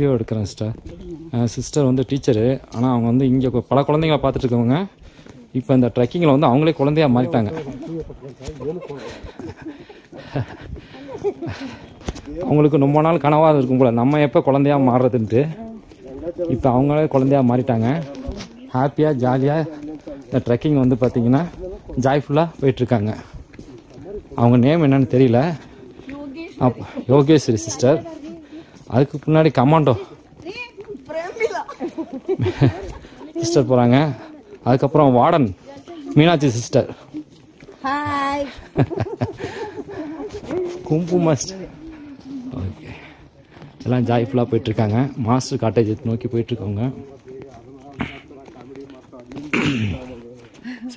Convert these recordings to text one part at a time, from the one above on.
Video எடுக்கிறேன் sister. Sister வந்து teacher, ஆனால் அவங்க வந்து இங்கே பல குழந்தைங்கள பார்த்துட்டு இருக்கவங்க. இப்போ இந்த ட்ரெக்கிங்கில் வந்து அவங்களே குழந்தையாக மாறிட்டாங்க. அவங்களுக்கு ரொம்ப நாள் கனவாக இருக்கும் போல் நம்ம எப்போ குழந்தையாக மாறுறதுன்ட்டு. இப்போ அவங்களே குழந்தையாக மாறிட்டாங்க. ஹாப்பியாக ஜாலியாக இந்த ட்ரெக்கிங் வந்து பார்த்திங்கன்னா ஜாய்ஃபுல்லாக போயிட்டுருக்காங்க. அவங்க நேம் என்னன்னு தெரியல. யோகேஸ்வரி சிஸ்டர். அதுக்கு முன்னாடி கமாண்டோ சிஸ்டர் போகிறாங்க. அதுக்கப்புறம் warden Meenakshi sister. Kumbu master. Okay, எல்லாம் ஜாய்ஃபுல்லாக போயிட்டுருக்காங்க. மாஸ்டர் காட்டேஜ் நோக்கி போயிட்டுருக்கோங்க.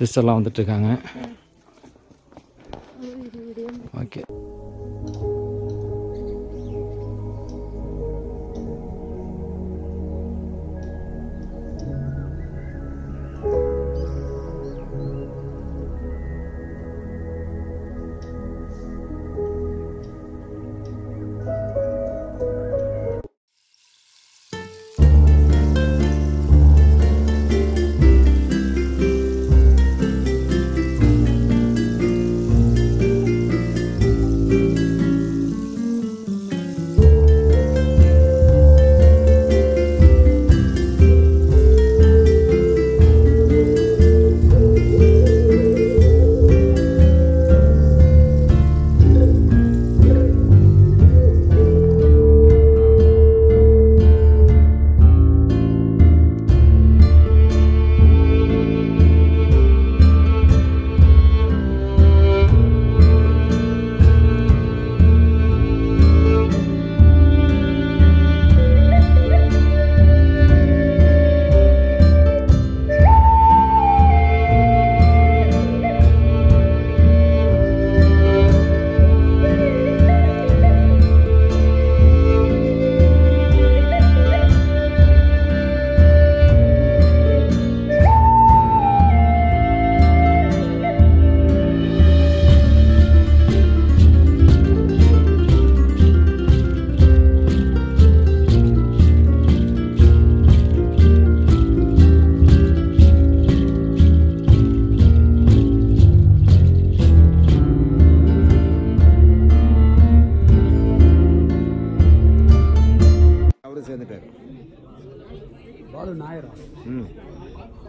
சிஸ்டர்லாம் வந்துட்டுருக்காங்க. ஓகே,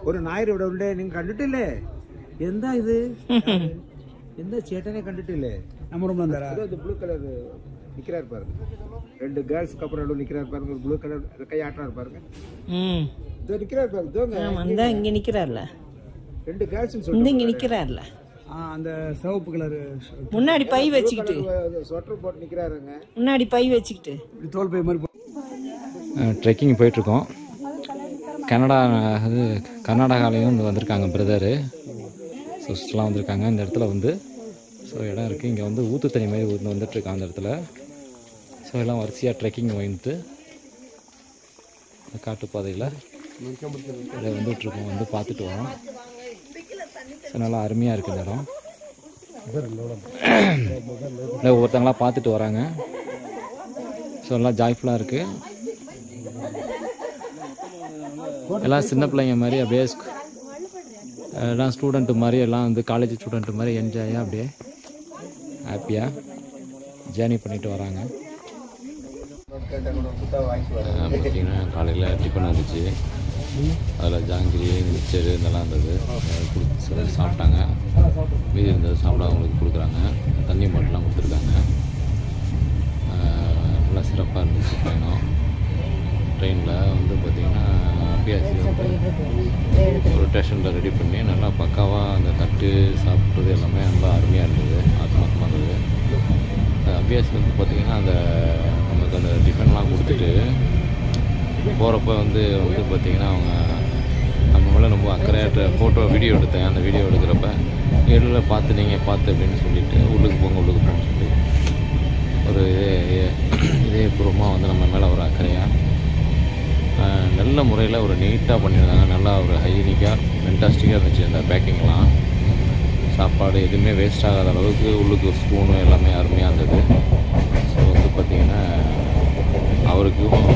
ഒരു നായർ ഇവിടെ ഉണ്ട്. നിങ്ങൾ കണ്ടിട്ടില്ലേ? എന്താ ഇത്? എന്താ ചേട്ടനെ കണ്ടിട്ടില്ലേ? ப்ளூ கலர் நிக்கிறாரு பாருங்க. 2 கேர்ள்ஸ்க்கு அப்புறம் நிக்கிறாரு பாருங்க. ஒரு ப்ளூ கலர் கை ஆட்டறாரு பாருங்க. இதோ நிக்கிறாரு பாருங்க. இதோங்க அந்த இங்க நிக்கிறார்ல. 2 கேர்ள்ஸ் சொல்லுங்க. இங்க நிக்கிறார்ல. அந்த சிவப்பு கலர் முன்னாடி பை வச்சிக்கிட்டு ஸ்வெட்டர் போட்டு நிக்கிறாருங்க. முன்னாடி பை வச்சிக்கிட்டு தோல் பை மாதிரி ட்ரெக்கிங் போயிட்டுருக்கோம். கர்நாடகாலையும் வந்து வந்திருக்காங்க பிரதரு, சிஸ்டர்லாம் வந்திருக்காங்க. இந்த இடத்துல வந்து ஸோ இடம் இருக்குது. இங்கே வந்து ஊற்று தண்ணி மாதிரி வந்துட்டுருக்காங்க அந்த இடத்துல. ஸோ எல்லாம் வரிசையாக ட்ரெக்கிங் வந்துட்டு காட்டுப்பாதையில் இதை வந்துட்டுருக்கோம். வந்து பார்த்துட்டு வரோம். ஸோ நல்லா அருமையாக இருக்குது இந்த இடம். ஒவ்வொருத்தங்களாம் பார்த்துட்டு வராங்க. ஸோ எல்லாம் ஜாய்ஃபுல்லாக இருக்குது. எல்லாம் சின்ன பிள்ளைங்க மாதிரி அப்படியே எல்லாம் ஸ்டூடெண்ட்டு மாதிரி எல்லாம் வந்து காலேஜ் ஸ்டூடெண்ட்டு மாதிரி என்ஜாயாக அப்படியே ஹாப்பியாக ஜேர்னி பண்ணிட்டு வராங்க. பார்த்தீங்கன்னா காலையில் டிஃபன் வந்துச்சு. அதில் ஜாங்கிரி மிக்சரு இதெல்லாம் இருந்தது. கொடுத்து சாப்பிட்டாங்க. மீதி இருந்தது சாப்பிட அவங்களுக்கு கொடுக்குறாங்க. தண்ணி பாட்டிலாம் கொடுத்துருக்காங்க. நல்லா சிறப்பாக இருந்துச்சு பயணம். ட்ரெயினில் வந்து பார்த்திங்கன்னா அபியாசி வந்து ஒரு ஸ்டேஷனில் ரெடி பண்ணி நல்லா பக்காவாக அந்த தட்டு சாப்பிட்றது எல்லாமே நல்லா அருமையாக இருந்தது. ஆத்மார்த்தமாக இருந்தது. அபியாசி வந்து பார்த்திங்கன்னா அந்த நமக்கு அந்த டிஃபன்லாம் கொடுத்துட்டு போகிறப்ப வந்து பார்த்திங்கன்னா அவங்க நம்ம மேலே ரொம்ப அக்கறையாட்ட ஃபோட்டோ வீடியோ எடுத்தேன். அந்த வீடியோ எடுக்கிறப்ப எடில் பார்த்து நீங்கள் பார்த்து அப்படின்னு சொல்லிவிட்டு உள்ளுக்கு போங்கன்னு சொல்லி ஒரு இதயபூர்வமாக வந்து நம்ம மேலே ஒரு அக்கறையாக நல்ல முறையில் ஒரு நீட்டாக பண்ணியிருந்தாங்க. நல்லா ஒரு ஹைஜீனிக்காக ஃபென்டாஸ்டிக்காக இருந்துச்சு அந்த பேக்கிங்லாம். சாப்பாடு எதுவுமே வேஸ்ட் ஆகாத அளவுக்கு உள்ளுக்கு ஸ்பூனு எல்லாமே அருமையாக இருந்தது. ஸோ வந்து பார்த்திங்கன்னா அவருக்கும்